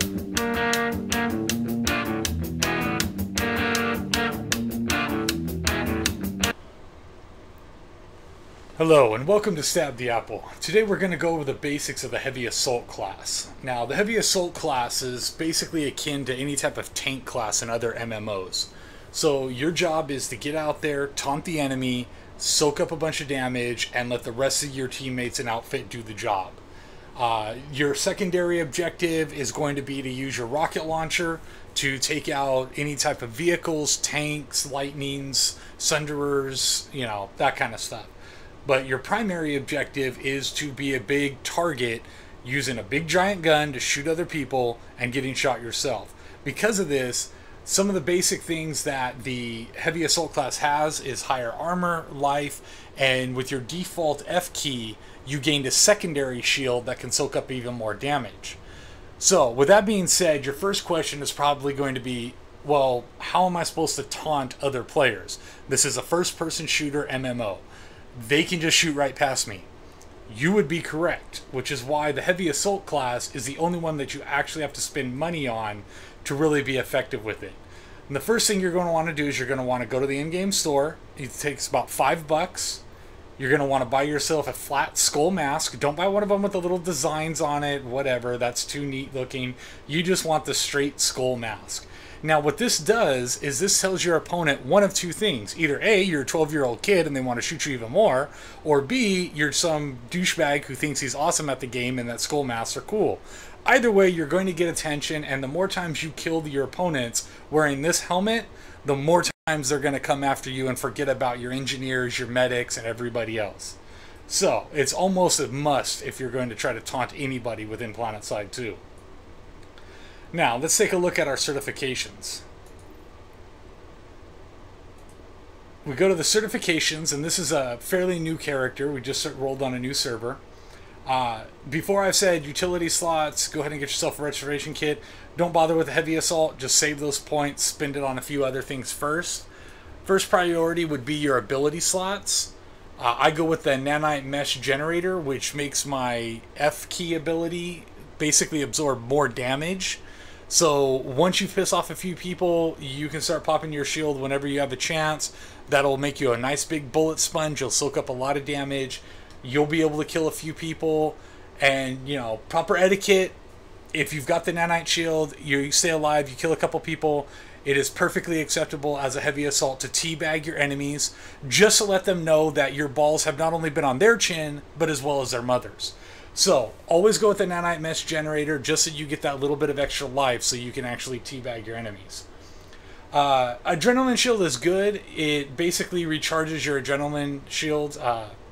Hello and welcome to Stab the Apple. Today we're going to go over the basics of the Heavy Assault class. Now the Heavy Assault class is basically akin to any type of tank class in other MMOs. So your job is to get out there, taunt the enemy, soak up a bunch of damage, and let the rest of your teammates and outfit do the job. Your secondary objective is going to be to use your rocket launcher to take out any type of vehicles, tanks, lightnings, sunderers, you know, that kind of stuff. But your primary objective is to be a big target using a big giant gun to shoot other people and getting shot yourself. Because of this, some of the basic things that the Heavy Assault class has is higher armor, life, and with your default F key, you gained a secondary shield that can soak up even more damage. So, with that being said, your first question is probably going to be, well, how am I supposed to taunt other players? This is a first-person shooter MMO. They can just shoot right past me. You would be correct, which is why the Heavy Assault class is the only one that you actually have to spend money on to really be effective with it. And the first thing you're going to want to do is you're going to want to go to the in-game store. It takes about $5. You're going to want to buy yourself a flat skull mask. Don't buy one of them with the little designs on it, whatever. That's too neat looking. You just want the straight skull mask. Now, what this does is this tells your opponent one of two things. Either A, you're a 12-year-old kid and they want to shoot you even more, or B, you're some douchebag who thinks he's awesome at the game and that skull masks are cool. Either way, you're going to get attention, and the more times you kill your opponents wearing this helmet, the more times they're going to come after you and forget about your engineers, your medics, and everybody else. So, it's almost a must if you're going to try to taunt anybody within PlanetSide 2. Now, let's take a look at our certifications. We go to the certifications, and this is a fairly new character. We just rolled on a new server. Before I've said utility slots, go ahead and get yourself a restoration kit. Don't bother with the Heavy Assault. Just save those points, spend it on a few other things first. First priority would be your ability slots. I go with the Nanite Mesh Generator, which makes my F key ability basically absorb more damage. So once you piss off a few people, you can start popping your shield whenever you have a chance. That'll make you a nice big bullet sponge. You'll soak up a lot of damage. You'll be able to kill a few people. And, you know, proper etiquette. If you've got the nanite shield, you stay alive, you kill a couple people, it is perfectly acceptable as a Heavy Assault to teabag your enemies, just to let them know that your balls have not only been on their chin, but as well as their mothers. So, always go with the Nanite Mesh Generator just so you get that little bit of extra life so you can actually teabag your enemies. Adrenaline Shield is good. It basically recharges your Adrenaline Shield,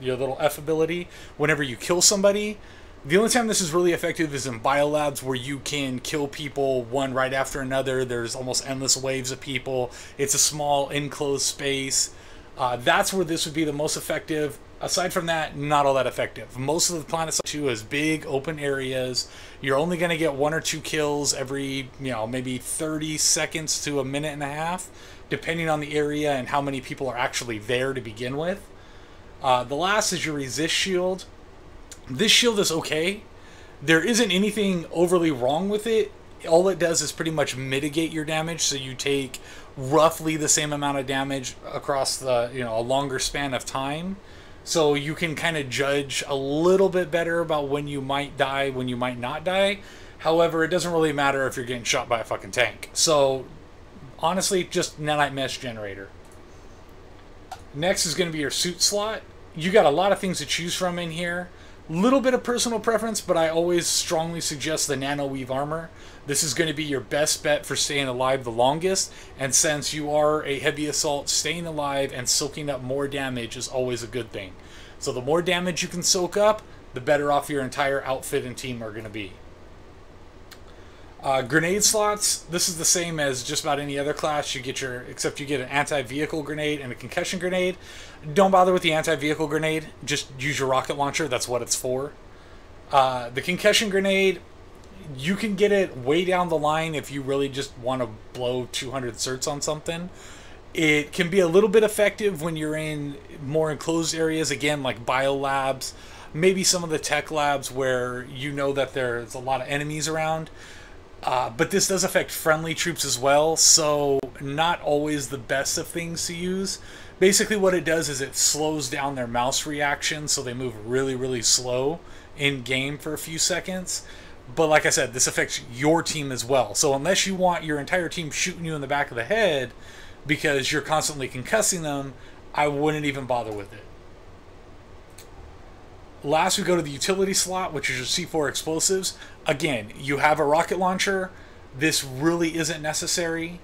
your little F ability, whenever you kill somebody. The only time this is really effective is in biolabs where you can kill people one right after another. There's almost endless waves of people. It's a small enclosed space. That's where this would be the most effective. Aside from that, not all that effective. Most of the PlanetSide 2 is big, open areas. You're only going to get 1 or 2 kills every, you know, maybe 30 seconds to a minute and a half, depending on the area and how many people are actually there to begin with. The last is your Resist Shield. This shield is okay. There isn't anything overly wrong with it. All it does is pretty much mitigate your damage, so you take roughly the same amount of damage across the, you know, a longer span of time. So you can kind of judge a little bit better about when you might die, when you might not die. However, it doesn't really matter if you're getting shot by a fucking tank. So, honestly, just Nanite Mesh Generator. Next is going to be your suit slot. You got a lot of things to choose from in here. Little bit of personal preference, but I always strongly suggest the Nano Weave Armor. This is going to be your best bet for staying alive the longest, and since you are a Heavy Assault, staying alive and soaking up more damage is always a good thing. So the more damage you can soak up, the better off your entire outfit and team are going to be. Grenade slots, this is the same as just about any other class. You get your, except you get an anti-vehicle grenade and a concussion grenade. Don't bother with the anti-vehicle grenade. Just use your rocket launcher. That's what it's for. The concussion grenade, you can get it way down the line if you really just want to blow 200 certs on something. It can be a little bit effective when you're in more enclosed areas, again, like biolabs, maybe some of the tech labs where you know that there's a lot of enemies around. But this does affect friendly troops as well, so not always the best of things to use. Basically what it does is it slows down their mouse reaction, so they move really, really slow in game for a few seconds. But like I said, this affects your team as well. So unless you want your entire team shooting you in the back of the head because you're constantly concussing them, I wouldn't even bother with it. Last, we go to the utility slot, which is your C4 explosives. Again, you have a rocket launcher. This really isn't necessary.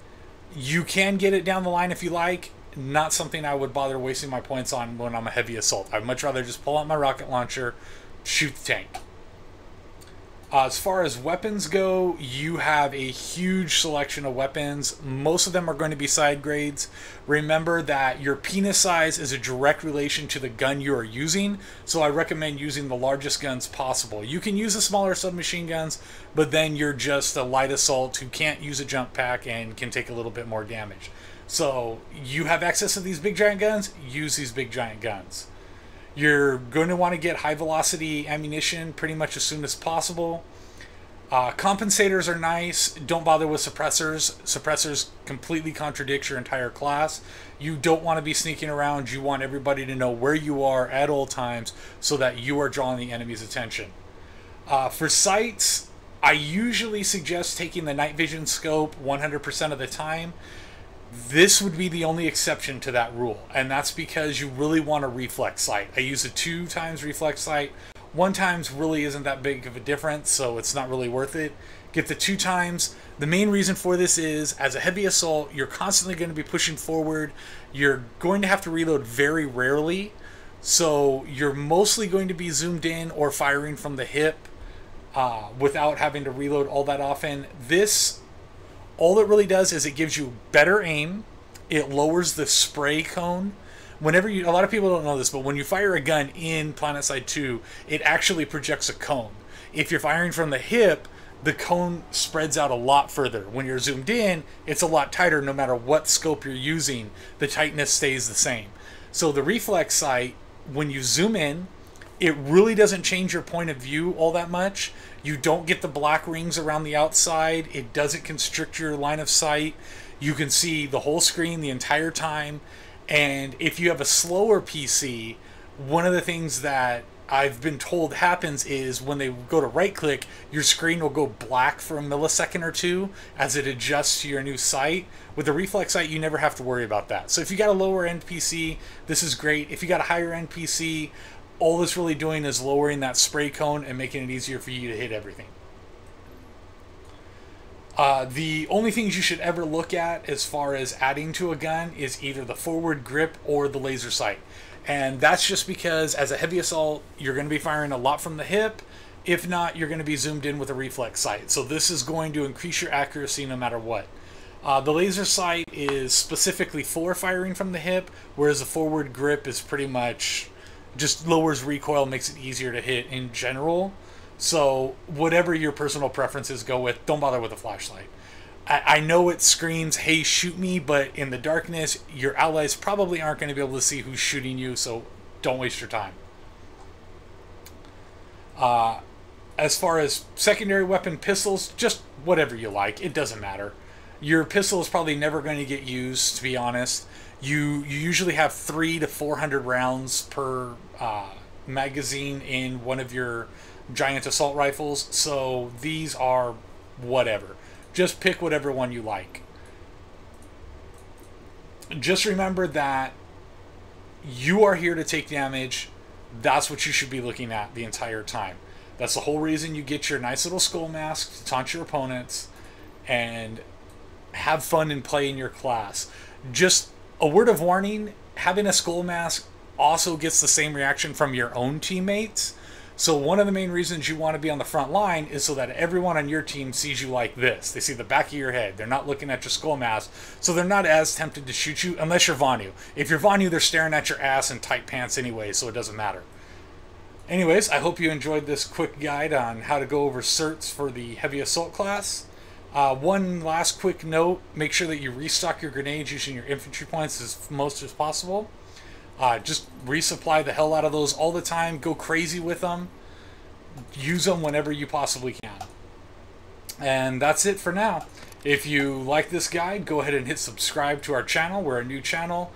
You can get it down the line if you like. Not something I would bother wasting my points on when I'm a heavy assault. I'd much rather just pull out my rocket launcher, shoot the tank. As far as weapons go, you have a huge selection of weapons. Most of them are going to be side grades. Remember that your penis size is a direct relation to the gun you are using, so I recommend using the largest guns possible. You can use the smaller submachine guns, but then you're just a light assault who can't use a jump pack and can take a little bit more damage. So you have access to these big giant guns, use these big giant guns. You're going to want to get high velocity ammunition pretty much as soon as possible. Compensators are nice. Don't bother with suppressors. Suppressors completely contradict your entire class. You don't want to be sneaking around. You want everybody to know where you are at all times so that you are drawing the enemy's attention. For sights, I usually suggest taking the night vision scope 100% of the time. This would be the only exception to that rule, and that's because you really want a reflex sight. I use a 2 times reflex sight. 1 times really isn't that big of a difference, so it's not really worth it. Get the 2 times. The main reason for this is, as a heavy assault, you're constantly going to be pushing forward. You're going to have to reload very rarely, so you're mostly going to be zoomed in or firing from the hip without having to reload all that often. This, all it really does is it gives you better aim. It lowers the spray cone. Whenever you, a lot of people don't know this, but when you fire a gun in PlanetSide 2, it actually projects a cone. If you're firing from the hip, the cone spreads out a lot further. When you're zoomed in, it's a lot tighter no matter what scope you're using. The tightness stays the same. So the reflex sight, when you zoom in, it really doesn't change your point of view all that much. You don't get the black rings around the outside. It doesn't constrict your line of sight. You can see the whole screen the entire time. And if you have a slower PC, one of the things that I've been told happens is when they go to right click, your screen will go black for a millisecond or two as it adjusts to your new sight. With the reflex sight, you never have to worry about that. So if you got a lower end PC, this is great. If you got a higher end PC, all it's really doing is lowering that spray cone and making it easier for you to hit everything. The only things you should ever look at as far as adding to a gun is either the forward grip or the laser sight. And that's just because as a heavy assault, you're going to be firing a lot from the hip. If not, you're going to be zoomed in with a reflex sight. So this is going to increase your accuracy no matter what. The laser sight is specifically for firing from the hip, whereas the forward grip is pretty much just lowers recoil, makes it easier to hit in general. So whatever your personal preferences go with, don't bother with a flashlight. I know it screams, hey, shoot me, but in the darkness, your allies probably aren't going to be able to see who's shooting you, so don't waste your time. As far as secondary weapon pistols, just whatever you like. It doesn't matter. Your pistol is probably never going to get used, to be honest. You usually have 300 to 400 rounds per magazine in one of your giant assault rifles, so these are whatever. Just pick whatever one you like. Just remember that you are here to take damage. That's what you should be looking at the entire time. That's the whole reason you get your nice little skull mask to taunt your opponents and have fun and play in your class. Just a word of warning, having a skull mask also gets the same reaction from your own teammates. So one of the main reasons you want to be on the front line is so that everyone on your team sees you like this. They see the back of your head. They're not looking at your skull mask, so they're not as tempted to shoot you unless you're Vanu. If you're Vanu, they're staring at your ass in tight pants anyway, so it doesn't matter. Anyways, I hope you enjoyed this quick guide on how to go over certs for the heavy assault class. One last quick note, make sure that you restock your grenades using your infantry points as most as possible. Just resupply the hell out of those all the time. Go crazy with them. Use them whenever you possibly can. And that's it for now. If you like this guide, go ahead and hit subscribe to our channel. We're a new channel.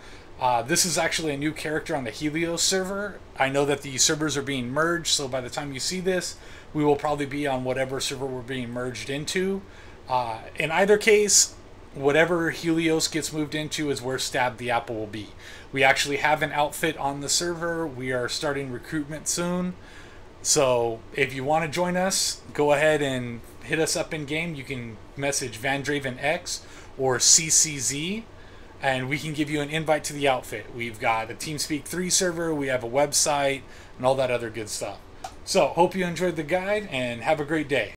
This is actually a new character on the Helios server. I know that the servers are being merged, so by the time you see this, we will probably be on whatever server we're being merged into. In either case, whatever Helios gets moved into is where Stab the Apple will be. We actually have an outfit on the server. We are starting recruitment soon. So if you want to join us, go ahead and hit us up in game. You can message VandravenX or CCZ, and we can give you an invite to the outfit. We've got a TeamSpeak 3 server, we have a website, and all that other good stuff. So hope you enjoyed the guide, and have a great day.